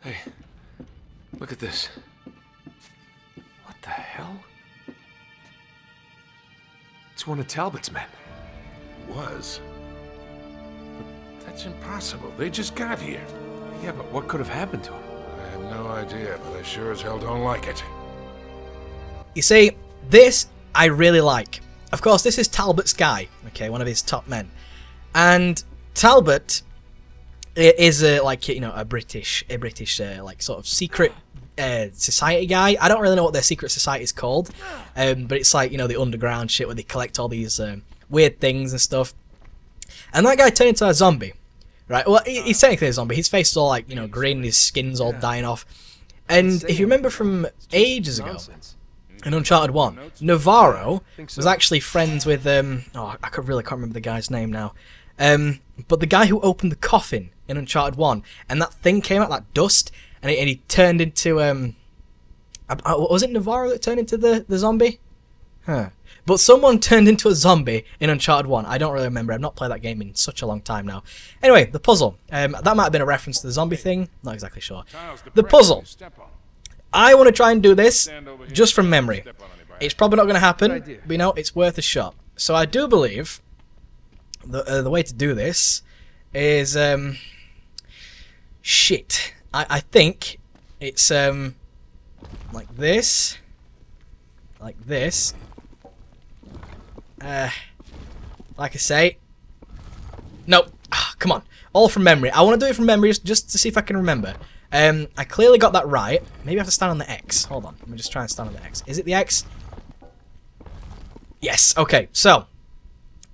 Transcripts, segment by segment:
Hey, look at this. What the hell? It's one of Talbot's men. Was. But that's impossible. They just got here. Yeah, but what could have happened to him? I have no idea, but I sure as hell don't like it. You see, this I really like. Of course, this is Talbot's guy, okay, one of his top men. And Talbot is like, you know, a British like sort of secret society guy. I don't really know what their secret society is called, but it's like, you know, the underground shit where they collect all these weird things and stuff. And that guy turned into a zombie, right? Well, he's technically a zombie. His face is all like, you know, green, his skin's all dying off. And if you remember from ages ago, in Uncharted 1, Navarro was actually friends with, oh, I really can't remember the guy's name now. But the guy who opened the coffin in Uncharted 1, and that thing came out, that dust, and he turned into, was it Navarro that turned into the zombie? Huh. But someone turned into a zombie in Uncharted 1. I don't really remember. I've not played that game in such a long time now. Anyway, the puzzle. That might have been a reference to the zombie thing. Not exactly sure. The puzzle. I want to try and do this just from memory. It's probably not going to happen, but you know, it's worth a shot. So I do believe the way to do this is shit. I think it's like this, like I say. Nope. Come on, all from memory. I want to do it from memory just to see if I can remember. I clearly got that right. Maybe I have to stand on the X. Hold on, let me just try and stand on the X. Is it the X? Yes. Okay. So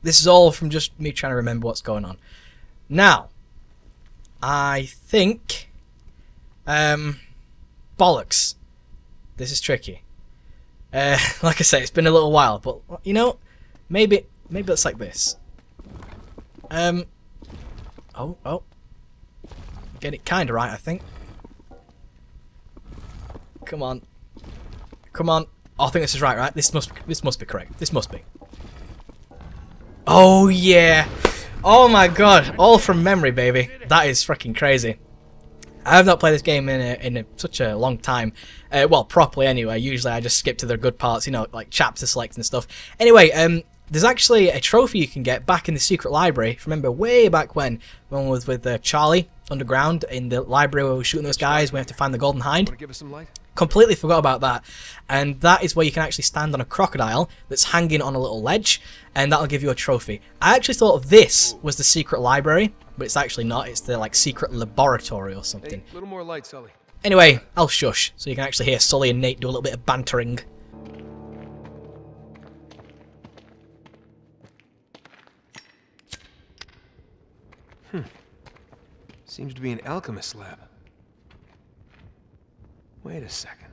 this is all from just me trying to remember what's going on. Now, I think, bollocks. This is tricky. Like I say, it's been a little while, but you know, maybe it's like this. Oh, get it kind of right, I think. Come on. Oh, I think this is right? This must be correct. This must be. Oh yeah. Oh my god. All from memory, baby. That is freaking crazy. I have not played this game in such a long time. Well, properly anyway. Usually I just skip to the good parts, you know, like chapter selects and stuff. Anyway, there's actually a trophy you can get back in the secret library. If you remember way back when I was with Charlie underground in the library where we were shooting those guys, we have to find the golden hind. Give us some light? Completely forgot about that. And that is where you can actually stand on a crocodile that's hanging on a little ledge, and that'll give you a trophy. I actually thought this was the secret library, but it's actually not. It's the like secret laboratory or something. Hey, a little more light, Sully. Anyway, I'll shush so you can actually hear Sully and Nate do a little bit of bantering. Seems to be an alchemist lab. Wait a second.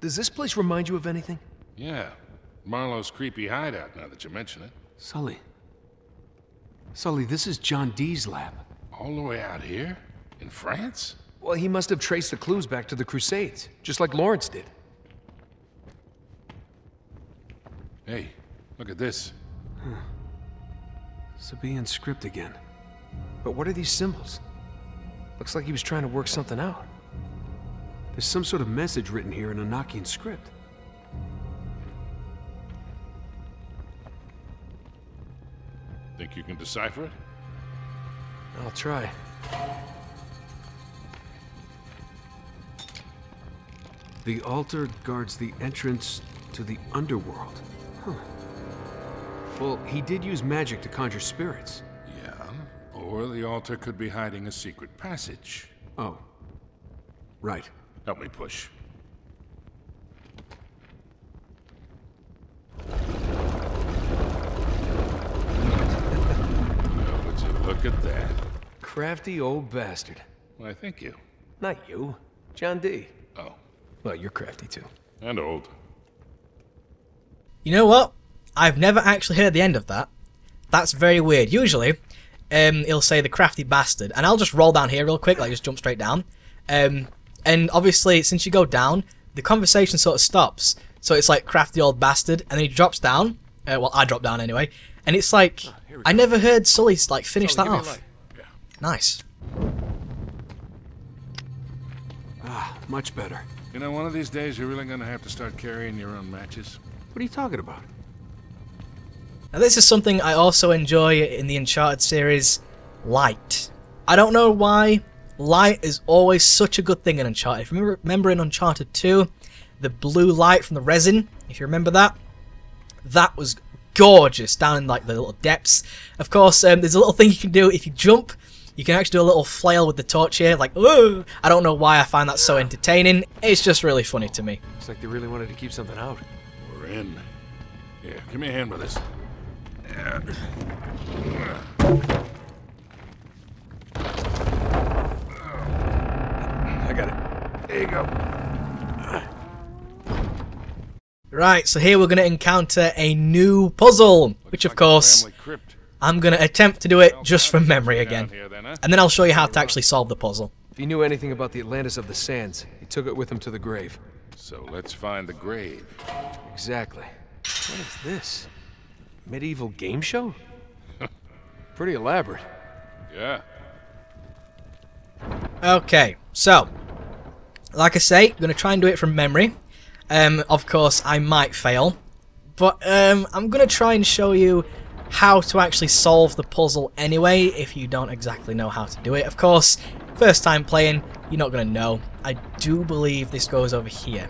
Does this place remind you of anything? Yeah. Marlowe's creepy hideout, now that you mention it. Sully, this is John Dee's lab. All the way out here? In France? Well, he must have traced the clues back to the Crusades, just like Lawrence did. Hey, look at this. Sabaean script again. But what are these symbols? Looks like he was trying to work something out. There's some sort of message written here in a Anakian script. Think you can decipher it? I'll try. The altar guards the entrance to the underworld. Huh. Well, he did use magic to conjure spirits. Yeah. Or the altar could be hiding a secret passage. Oh. Right. Help me push. Oh, would you look at that? Crafty old bastard. Why, thank you. Not you. John D. Oh. Well, you're crafty too. And old. You know what? I've never actually heard the end of that. That's very weird. Usually, he'll say the crafty bastard, and I'll just roll down here real quick, like just jump straight down. And obviously, since you go down, the conversation sort of stops. So it's like crafty old bastard, and then he drops down. Well, I drop down anyway, and it's like I never heard Sully like finish that off. Yeah. Nice. Much better. You know, one of these days you're really gonna have to start carrying your own matches. What are you talking about? Now this is something I also enjoy in the Uncharted series, light. I don't know why, light is always such a good thing in Uncharted. If you remember in Uncharted 2, the blue light from the resin, if you remember that, that was gorgeous down in like the little depths. Of course, there's a little thing you can do if you jump. You can actually do a little flail with the torch here, like, oh! I don't know why I find that so entertaining. It's just really funny to me. Looks like they really wanted to keep something out. We're in. Here, give me a hand with this. I got it. There you go. Right, so here we're going to encounter a new puzzle, which of course, I'm going to attempt to do it just from memory again. And then I'll show you how to actually solve the puzzle. If he knew anything about the Atlantis of the Sands, he took it with him to the grave. So let's find the grave. Exactly. What is this? Medieval game show? Pretty elaborate. Yeah. Okay, so, like I say, I'm going to try and do it from memory. Of course, I might fail, but I'm going to try and show you how to actually solve the puzzle anyway, if you don't exactly know how to do it. Of course, first time playing, you're not going to know. I do believe this goes over here,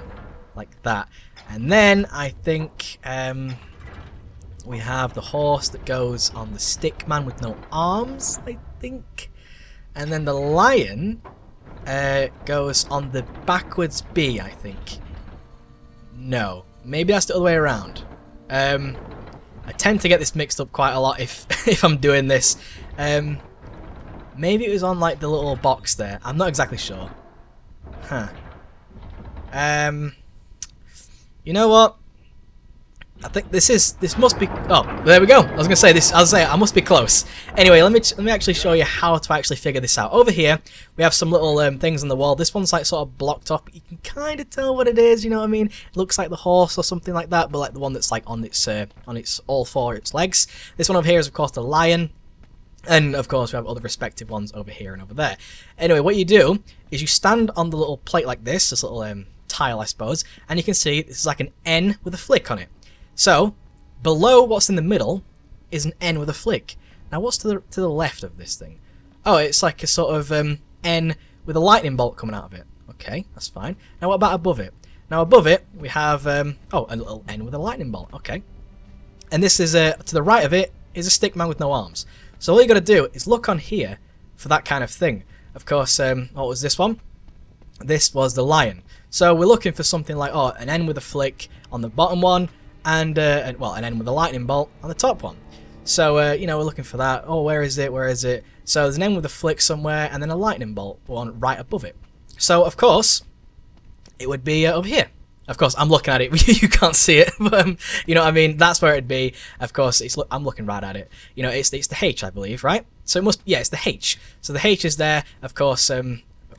like that. And then, I think, we have the horse that goes on the stick man with no arms, I think. And then the lion goes on the backwards B, I think. No, maybe that's the other way around. I tend to get this mixed up quite a lot if I'm doing this. Maybe it was on like the little box there. I'm not exactly sure. Huh. You know what? I think this must be. Oh, there we go. I was gonna say this. I must be close. Anyway, let me actually show you how to actually figure this out. Over here, we have some little things on the wall. This one's like sort of blocked off. But you can kind of tell what it is. You know what I mean? It looks like the horse or something like that, but like the one that's like on its all four its legs. This one over here is of course the lion. And of course we have other respective ones over here and over there. Anyway, what you do is you stand on the little plate like this little tile I suppose, and you can see this is like an N with a flick on it. So, below what's in the middle is an N with a flick. Now what's to the left of this thing? Oh, it's like a sort of N with a lightning bolt coming out of it. Okay, that's fine. Now what about above it? Now above it we have, oh, a little N with a lightning bolt. Okay. And this is, to the right of it is a stick man with no arms. So all you got to do is look on here for that kind of thing. Of course, what was this one? This was the lion. So we're looking for something like, oh, an N with a flick on the bottom one, and well, an N with a lightning bolt on the top one. So, you know, we're looking for that. Oh, where is it? Where is it? So there's an N with a flick somewhere, and then a lightning bolt one right above it. So, of course, it would be over here. Of course, I'm looking at it. You can't see it, but you know what I mean. That's where it'd be. Of course, I'm looking right at it. You know, it's the H, I believe, right? So it must, yeah, it's the H. So the H is there. Of course,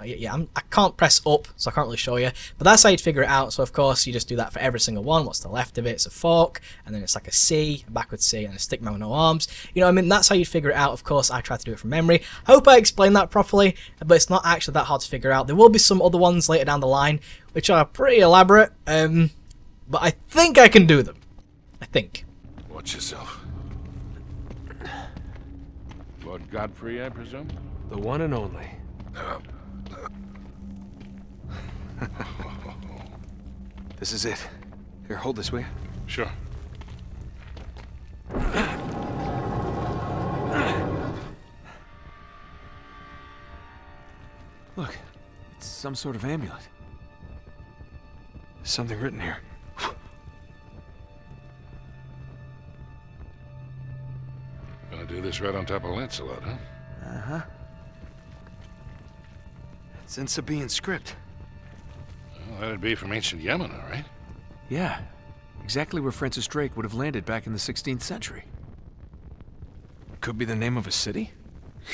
yeah, I can't press up, so I can't really show you. But that's how you'd figure it out. So of course, you just do that for every single one. What's to the left of it? It's a fork, and then it's like a C, a backward C, and a stick man with no arms. You know what I mean? That's how you'd figure it out. Of course, I try to do it from memory. I hope I explained that properly, but it's not actually that hard to figure out. There will be some other ones later down the line, which are pretty elaborate, but I think I can do them. I think. Watch yourself. Lord Godfrey, I presume? The one and only. This is it. Here, hold this, will you? Sure. Look, it's some sort of amulet. There's something written here. Gonna do this right on top of Lancelot, huh? Uh-huh. It's in Sabaean script. Well, that'd be from ancient Yemen, all right? Yeah, exactly where Francis Drake would have landed back in the 16th century. Could be the name of a city?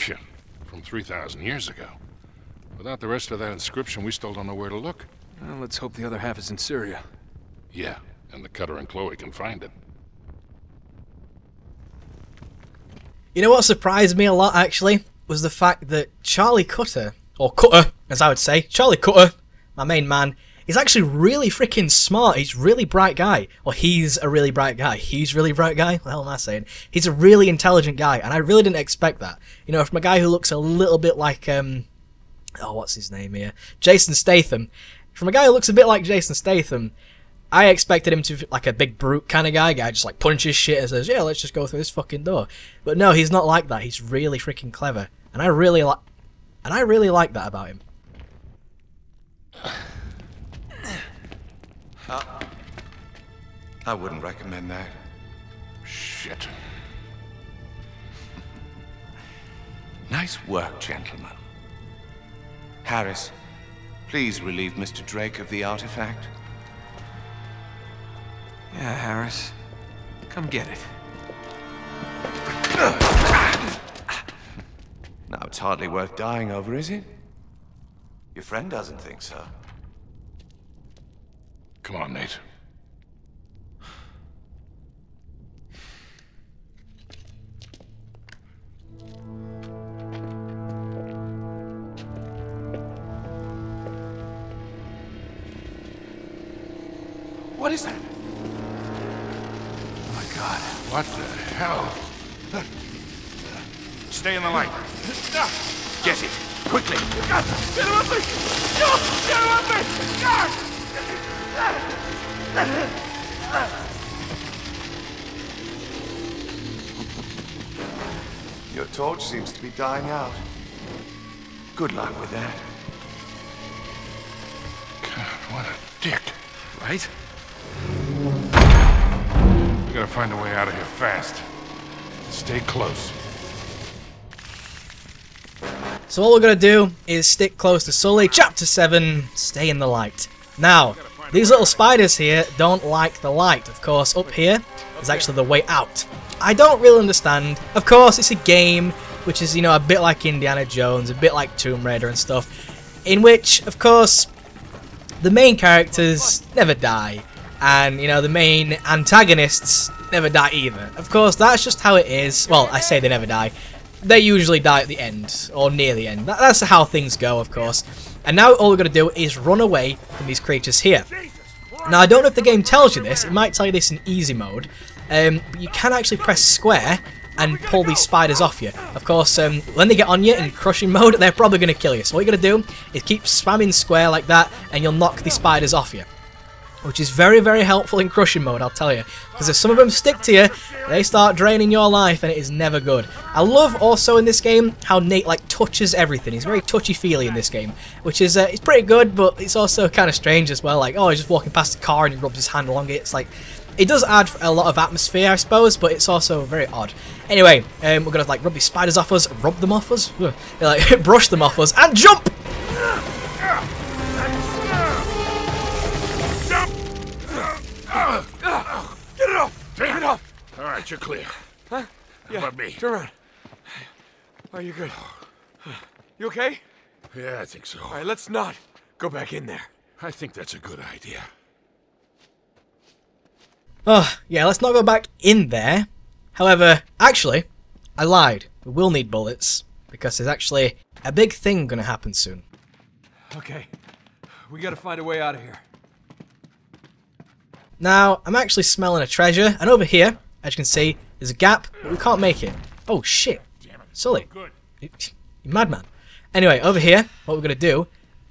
Yeah, from 3,000 years ago. Without the rest of that inscription, we still don't know where to look. Well, let's hope the other half is in Syria. Yeah, and the Cutter and Klye can find it. You know what surprised me a lot, actually, was the fact that Charlie Cutter, or Cutter, as I would say, Charlie Cutter, my main man, is actually really freaking smart. He's a really bright guy. Well, he's a really bright guy. He's a really bright guy? What the hell am I saying? He's a really intelligent guy, and I really didn't expect that. You know, from a guy who looks a little bit like, oh, what's his name here? Jason Statham. From a guy who looks a bit like Jason Statham, I expected him to be like a big brute kind of guy just like punches shit and says, yeah, let's just go through this fucking door. But no, he's not like that. He's really freaking clever. And I really like that about him. I wouldn't recommend that. Shit. Nice work, gentlemen. Harris, please relieve Mr. Drake of the artifact. Yeah, Harris. Come get it. Now, it's hardly worth dying over, is it? Your friend doesn't think so. Come on, Nate. What is that? Oh my God, what the hell? Stay in the light. Get it, quickly. Get him off me! No! Get him off me! Your torch seems to be dying out. Good luck with that. God, what a dick. Right? We gotta find a way out of here fast. Stay close. So all we're going to do is stick close to Sully. Chapter 7, Stay in the Light. Now, these little spiders here don't like the light. Of course, up here is actually the way out. I don't really understand. Of course, it's a game which is, you know, a bit like Indiana Jones, a bit like Tomb Raider and stuff, in which, of course, the main characters never die. And, you know, the main antagonists never die either. Of course, that's just how it is. Well, I say they never die. They usually die at the end, or near the end. That's how things go, of course. And now all we're going to do is run away from these creatures here. Now, I don't know if the game tells you this. It might tell you this in easy mode. But you can actually press square and pull these spiders off you. Of course, when they get on you in crushing mode, they're probably going to kill you. So what you're going to do is keep spamming square like that, and you'll knock the spiders off you. Which is very, very helpful in crushing mode, I'll tell you. Because if some of them stick to you, they start draining your life, and it is never good. I love also in this game how Nate like touches everything. He's very touchy-feely in this game, which is it's pretty good, but it's also kind of strange as well. Like, oh, he's just walking past a car and he rubs his hand along it. It's like, it does add a lot of atmosphere, I suppose, but it's also very odd. Anyway, we're gonna like rub these spiders off us, rub them off us, like brush them off us, and jump. Get it off! Take it off! All right, you're clear. Huh? Yeah. How about me? Turn around. Are you good? You okay? Yeah, I think so. All right, let's not go back in there. I think that's a good idea. Oh, yeah, let's not go back in there. However, actually, I lied. We will need bullets, because there's actually a big thing gonna happen soon. Okay. We gotta find a way out of here. Now, I'm actually smelling a treasure, and over here, as you can see, there's a gap, but we can't make it. Oh, shit. Sully. You madman. Anyway, over here, what we're going to do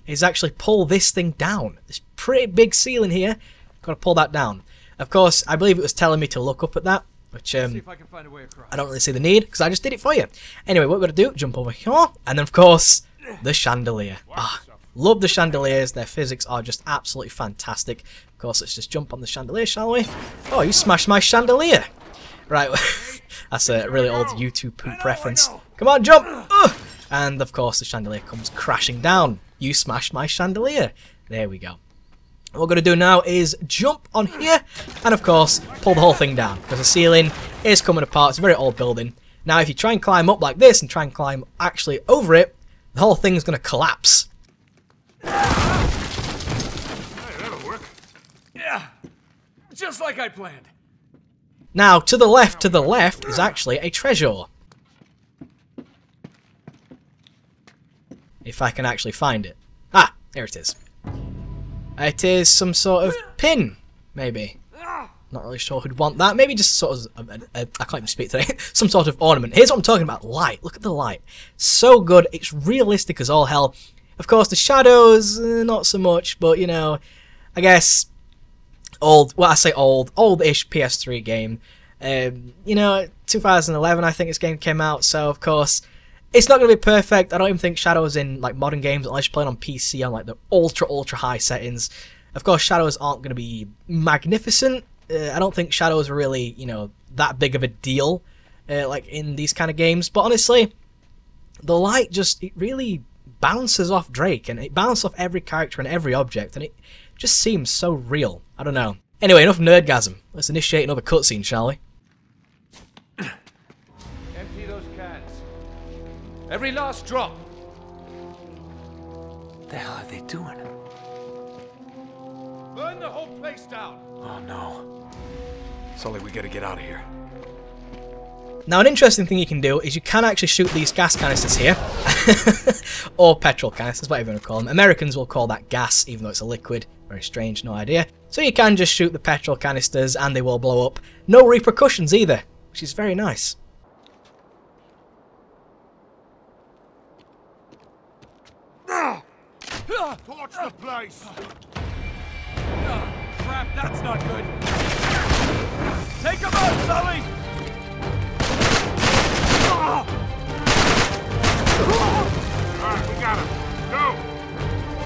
is actually pull this thing down. This pretty big ceiling here. Got to pull that down. Of course, I believe it was telling me to look up at that, which see if I can find a way across. I don't really see the need, because I just did it for you. Anyway, what we're going to do, jump over here, and then, of course, the chandelier. Ah, love the chandeliers. Their physics are just absolutely fantastic. Of course, let's just jump on the chandelier, shall we? Oh, you smashed my chandelier. Right, that's a really old YouTube poop reference. Come on, jump! Ugh. And, of course, the chandelier comes crashing down. You smashed my chandelier. There we go. What we're going to do now is jump on here and, of course, pull the whole thing down. Because the ceiling is coming apart. It's a very old building. Now, if you try and climb up like this and try and climb actually over it, the whole thing's going to collapse. That'll work. Yeah, just like I planned. Now, to the left is actually a treasure. If I can actually find it. Ah, there it is. It is some sort of pin, maybe. Not really sure who'd want that. Maybe just sort of, I can't even speak today, some sort of ornament. Here's what I'm talking about, light. Look at the light. So good, it's realistic as all hell. Of course, the shadows, not so much, but, you know, I guess, old-ish PS3 game. You know, 2011, I think this game came out, so, of course, it's not going to be perfect. I don't even think shadows in, like, modern games, unless you're playing on PC on, like, the ultra high settings. Of course, shadows aren't going to be magnificent. I don't think shadows are really, you know, that big of a deal, like, in these kind of games. But, honestly, the light just, it really bounces off Drake, and it bounces off every character and every object, and it just seems so real. I don't know. Anyway, enough nerdgasm. Let's initiate another cutscene, shall we? Empty those cans. Every last drop. What the hell are they doing? Burn the whole place down. Oh no. Sully, we gotta get out of here. Now, an interesting thing you can do is you can actually shoot these gas canisters here. Or petrol canisters, whatever you want to call them. Americans will call that gas, even though it's a liquid. Very strange, no idea. So you can just shoot the petrol canisters and they will blow up. No repercussions either, which is very nice. Torch the place. Crap, that's not good. Take him out, Sully! Alright, we got him. Go!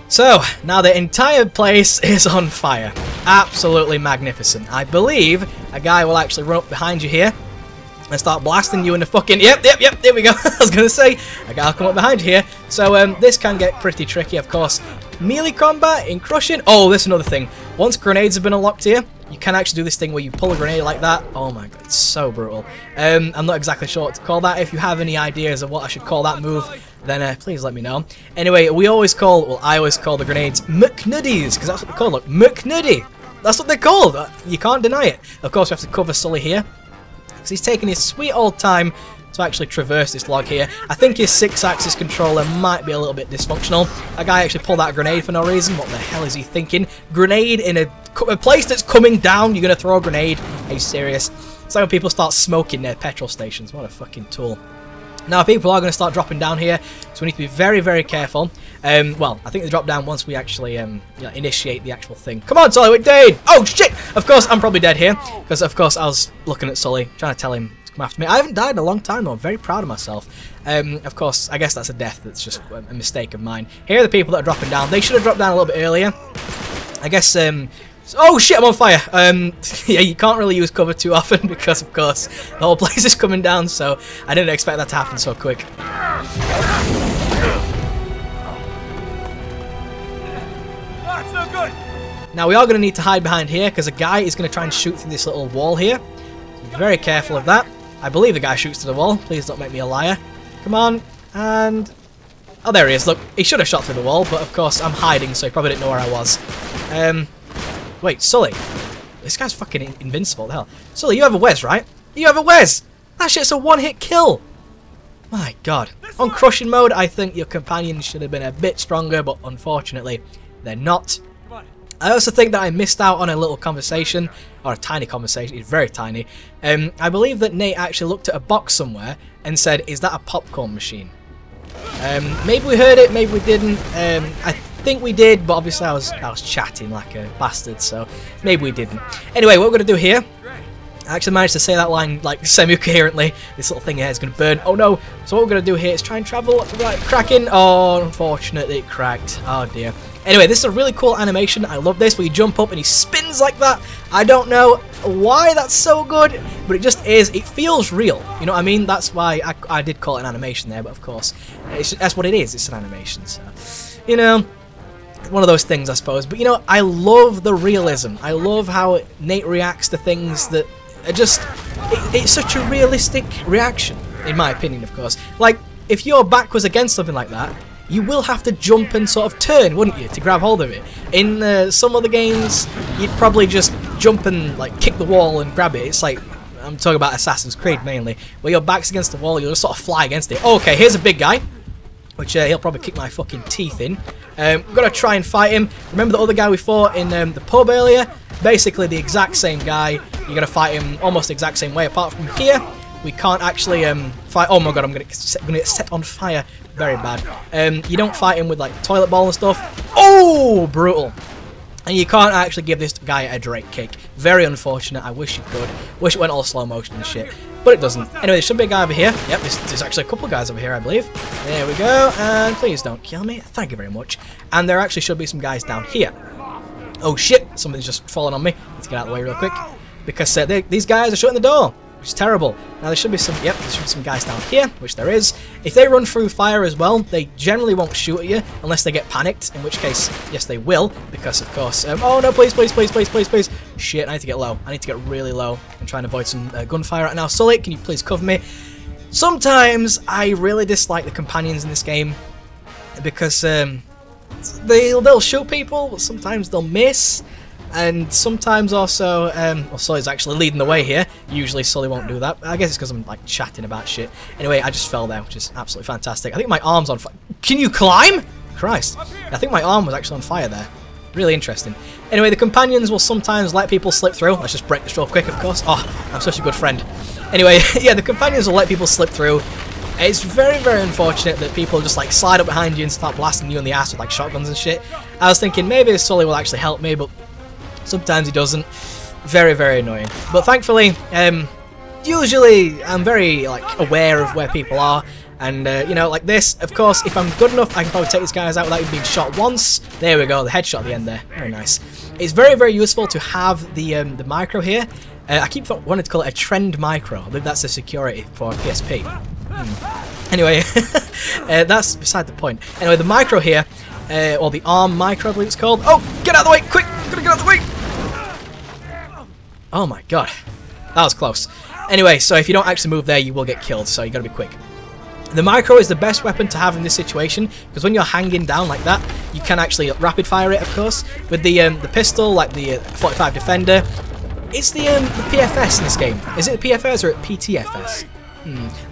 So, now the entire place is on fire. Absolutely magnificent. I believe a guy will actually run up behind you here and start blasting you in the fucking... Yep, there we go. I was going to say, a guy will come up behind you here. So, this can get pretty tricky, of course. Melee combat in crushing. Oh, this is another thing. Once grenades have been unlocked here, you can actually do this thing where you pull a grenade like that. Oh my god, it's so brutal. I'm not exactly sure what to call that. If you have any ideas of what I should call that move, then please let me know. Anyway, I always call the grenades McNuddies, because that's what they're called. Look, McNuddy. That's what they're called. You can't deny it. Of course, we have to cover Sully here, because he's taking his sweet old time to actually traverse this log here. I think his 6-axis controller might be a little bit dysfunctional. That guy actually pulled out a grenade for no reason. What the hell is he thinking? Grenade in a place that's coming down, you're going to throw a grenade? Are you serious? It's like when people start smoking their petrol stations. What a fucking tool. Now, people are going to start dropping down here, so we need to be very, very careful. Well, I think they drop down once we actually initiate the actual thing. Come on, Sully, we're dead! Oh, shit! Of course, I'm probably dead here, because, of course, I was looking at Sully, trying to tell him to come after me. I haven't died in a long time, though. I'm very proud of myself. Of course, I guess that's a death that's just a mistake of mine. Here are the people that are dropping down. They should have dropped down a little bit earlier. I guess, oh shit, I'm on fire! Yeah, you can't really use cover too often because, of course, the whole place is coming down, so I didn't expect that to happen so quick. That's no good! Now, we are going to need to hide behind here because a guy is going to try and shoot through this little wall here. So be very careful of that. I believe the guy shoots to the wall. Please don't make me a liar. Come on, and... Oh, there he is. Look, he should have shot through the wall, but of course I'm hiding, so he probably didn't know where I was. Wait, Sully. This guy's fucking invincible, the hell. Sully, you have a Wes, right? You have a Wes! That shit's a one-hit kill! My god. On crushing mode, I think your companions should have been a bit stronger, but unfortunately, they're not. I also think that I missed out on a little conversation, or a tiny conversation, it's very tiny. I believe that Nate actually looked at a box somewhere and said, is that a popcorn machine? Maybe we heard it, maybe we didn't. I think we did, but obviously I was chatting like a bastard, so maybe we didn't. Anyway, what we're going to do here, I actually managed to say that line like semi-coherently. This little thing here is going to burn. Oh no! So what we're going to do here is try and travel. Right, cracking. Oh, unfortunately it cracked. Oh dear. Anyway, this is a really cool animation. I love this, where you jump up and he spins like that. I don't know why that's so good, but it just is. It feels real. You know what I mean? That's why I did call it an animation there, but of course, that's what it is. It's an animation, so, you know, one of those things, I suppose. But, you know, I love the realism. I love how Nate reacts to things that are just... It's such a realistic reaction, in my opinion, of course. Like, if your back was against something like that, you will have to jump and sort of turn, wouldn't you, to grab hold of it. In some other games, you'd probably just jump and like kick the wall and grab it. It's like, I'm talking about Assassin's Creed mainly, where your back's against the wall, you'll just sort of fly against it. Oh, okay, here's a big guy. which he'll probably kick my fucking teeth in. We've got to try and fight him. Remember the other guy we fought in the pub earlier? Basically the exact same guy. You're going to fight him almost the exact same way, apart from here. We can't actually fight... Oh my god, I'm going to get set on fire. Very bad. You don't fight him with like toilet bowl and stuff. Oh, brutal. And you can't actually give this guy a Drake kick. Very unfortunate. I wish you could. Wish it went all slow motion and shit. But it doesn't. Anyway, there should be a guy over here. Yep, there's actually a couple of guys over here, I believe. There we go. And please don't kill me. Thank you very much. And there actually should be some guys down here. Oh shit, something's just fallen on me. Need to get out of the way real quick. Because these guys are shutting the door. Which is terrible. Now there should be some, yep, there should be some guys down here, which there is. If they run through fire as well, they generally won't shoot at you unless they get panicked, in which case, yes they will, because of course, oh no, please, please, please, please, please, please. Shit, I need to get low. I need to get really low and try and avoid some gunfire right now. Sully, can you please cover me? Sometimes I really dislike the companions in this game because they'll shoot people, but sometimes they'll miss. And sometimes also, well, Sully's actually leading the way here. Usually Sully won't do that. I guess it's because I'm like chatting about shit. Anyway, I just fell there, which is absolutely fantastic. I think my arm's on fire. Can you climb? Christ. I think my arm was actually on fire there. Really interesting. Anyway, the companions will sometimes let people slip through. Let's just break this real quick, of course. Oh, I'm such a good friend. Anyway, yeah, the companions will let people slip through. It's very, very unfortunate that people just like slide up behind you and start blasting you in the ass with like shotguns and shit. I was thinking maybe Sully will actually help me, but sometimes he doesn't. Very, very annoying. But thankfully, usually I'm very like aware of where people are, and you know, like this. Of course, if I'm good enough, I can probably take these guys out without even being shot once. There we go, the headshot at the end there. Very nice. It's very, very useful to have the micro here. I keep wanting to call it a trend micro. I believe that's the security for PSP. Anyway, that's beside the point. Anyway, the micro here, or the arm micro, I believe it's called. Oh, get out of the way, quick! I'm gonna get out of the way! Oh my god, that was close. Anyway, so if you don't actually move there, you will get killed, so you gotta be quick. The micro is the best weapon to have in this situation, because when you're hanging down like that, you can actually rapid fire it, of course. With the pistol, like the 45 Defender, it's the PFS in this game. Is it the PFS or PTFS?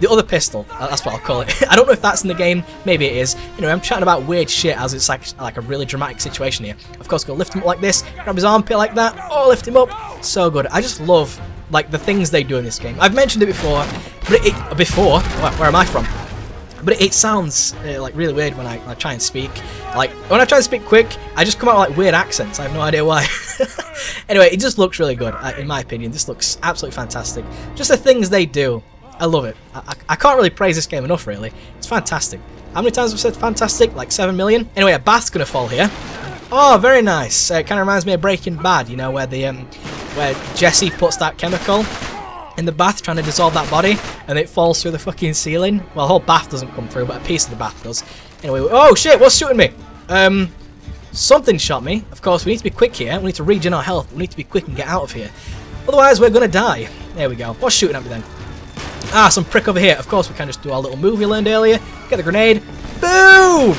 The other pistol, that's what I'll call it. I don't know if that's in the game, maybe it is. Anyway, I'm chatting about weird shit as it's like a really dramatic situation here. Of course, go lift him up like this, grab his armpit like that, oh, lift him up. So good. I just love like the things they do in this game. I've mentioned it before, but where am I from? But it sounds like really weird when I try and speak. Like, when I try to speak quick, I just come out with like weird accents. I have no idea why. Anyway, it just looks really good, in my opinion. This looks absolutely fantastic. Just the things they do. I love it. I can't really praise this game enough, really. It's fantastic. How many times have I said fantastic? Like 7 million? Anyway, a bath's gonna fall here. Oh, very nice. It kind of reminds me of Breaking Bad, you know, where where Jesse puts that chemical in the bath trying to dissolve that body, and it falls through the fucking ceiling. Well, the whole bath doesn't come through, but a piece of the bath does. Anyway, oh shit, what's shooting me? Something shot me. Of course, we need to be quick here. We need to regen our health. We need to be quick and get out of here. Otherwise, we're gonna die. There we go. What's shooting at me then? Ah, some prick over here. Of course, we can just do our little move we learned earlier. Get the grenade. Boom!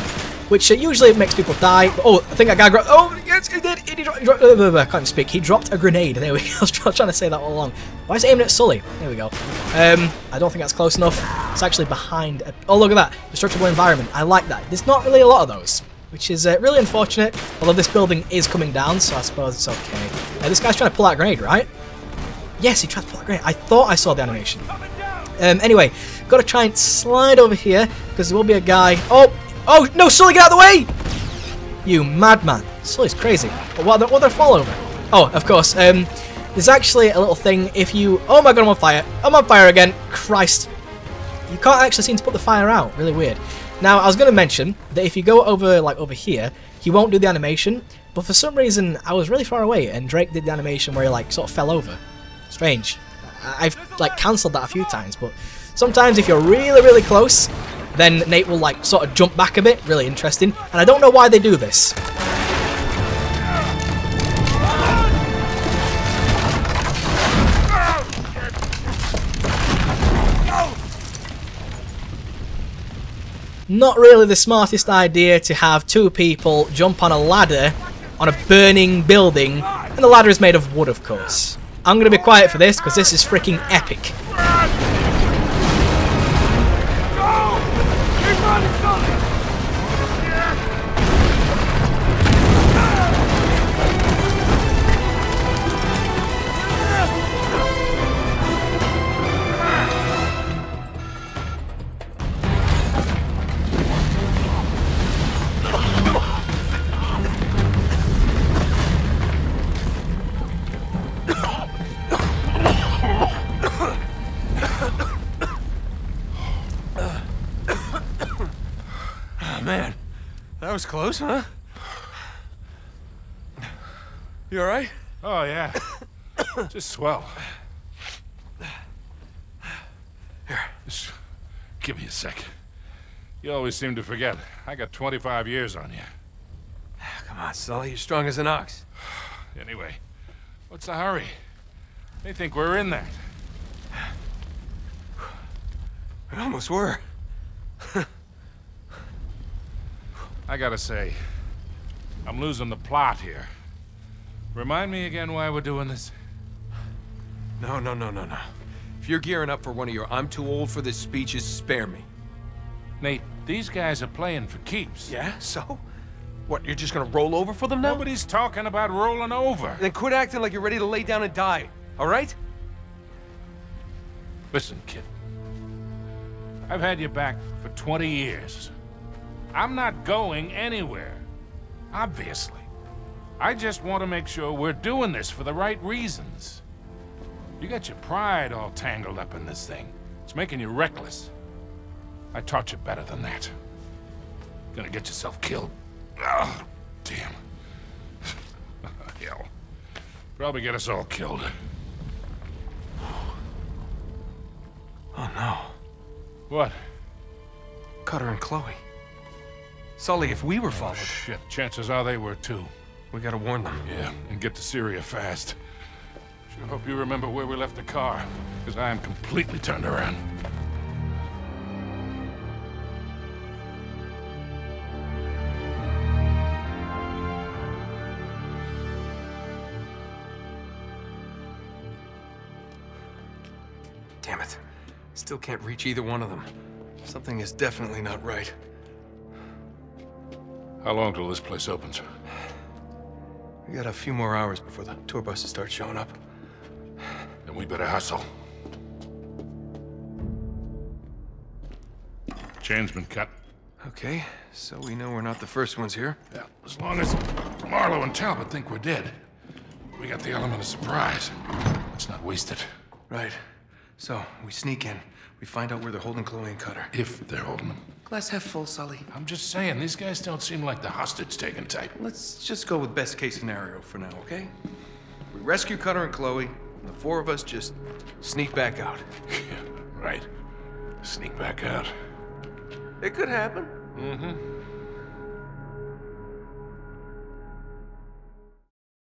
Which usually makes people die. Oh, I think that guy dropped... Oh, yes, he did. I can't speak. He dropped a grenade. There we go. I was trying to say that all along. Why is it aiming at Sully? There we go. I don't think that's close enough. It's actually behind... Oh, look at that. Destructible environment. I like that. There's not really a lot of those, which is really unfortunate. Although this building is coming down, so I suppose it's okay. This guy's trying to pull out a grenade, right? Yes, he tried to pull out a grenade. I thought I saw the animation. Anyway, got to try and slide over here, because there will be a guy... Oh, no, Sully, get out of the way! You madman. Sully's crazy. What did I fall over? Oh, of course. There's actually a little thing if you... Oh my god, I'm on fire. I'm on fire again. Christ. You can't actually seem to put the fire out. Really weird. Now, I was going to mention that if you go over, like, over here, he won't do the animation, but for some reason, I was really far away, and Drake did the animation where he, like, sort of fell over. Strange. I've like cancelled that a few times, but sometimes if you're really, really close, then Nate will like sort of jump back a bit. Really interesting, and I don't know why they do this. Not really the smartest idea to have two people jump on a ladder on a burning building, and the ladder is made of wood, of course. I'm going to be quiet for this, because this is freaking epic. was close, huh? You alright? Oh, yeah. Just swell. Here. Just give me a sec. You always seem to forget. I got 25 years on you. Come on, Sully. You're strong as an ox. Anyway, what's the hurry? They think we're in that. We almost were. I gotta say, I'm losing the plot here. Remind me again why we're doing this? No. If you're gearing up for one of your I'm too old for this speeches, spare me. Nate, these guys are playing for keeps. Yeah? So? What, you're just gonna roll over for them now? Nobody's talking about rolling over. Then quit acting like you're ready to lay down and die, all right? Listen, kid. I've had you back for 20 years. I'm not going anywhere. Obviously. I just want to make sure we're doing this for the right reasons. You got your pride all tangled up in this thing. It's making you reckless. I taught you better than that. Gonna get yourself killed. Oh, damn. Hell. Probably get us all killed. Oh, no. What? Cutter and Chloe. Sully, if we were followed... Shit, chances are they were too. We gotta warn them. Yeah, and get to Syria fast. Sure hope you remember where we left the car, because I am completely turned around. Damn it. Still can't reach either one of them. Something is definitely not right. How long till this place opens? We got a few more hours before the tour buses start showing up. Then we better hustle. Chain's been cut. Okay, so we know we're not the first ones here. Yeah, as long as Marlowe and Talbot think we're dead, we got the element of surprise. Let's not waste it. Right. So, we sneak in. We find out where they're holding Chloe and Cutter. If they're holding them. Glass half full, Sully. I'm just saying, these guys don't seem like the hostage-taking type. Let's just go with best case scenario for now, okay? We rescue Cutter and Chloe, and the four of us just sneak back out. Yeah, right. Sneak back out. It could happen. Mm-hmm.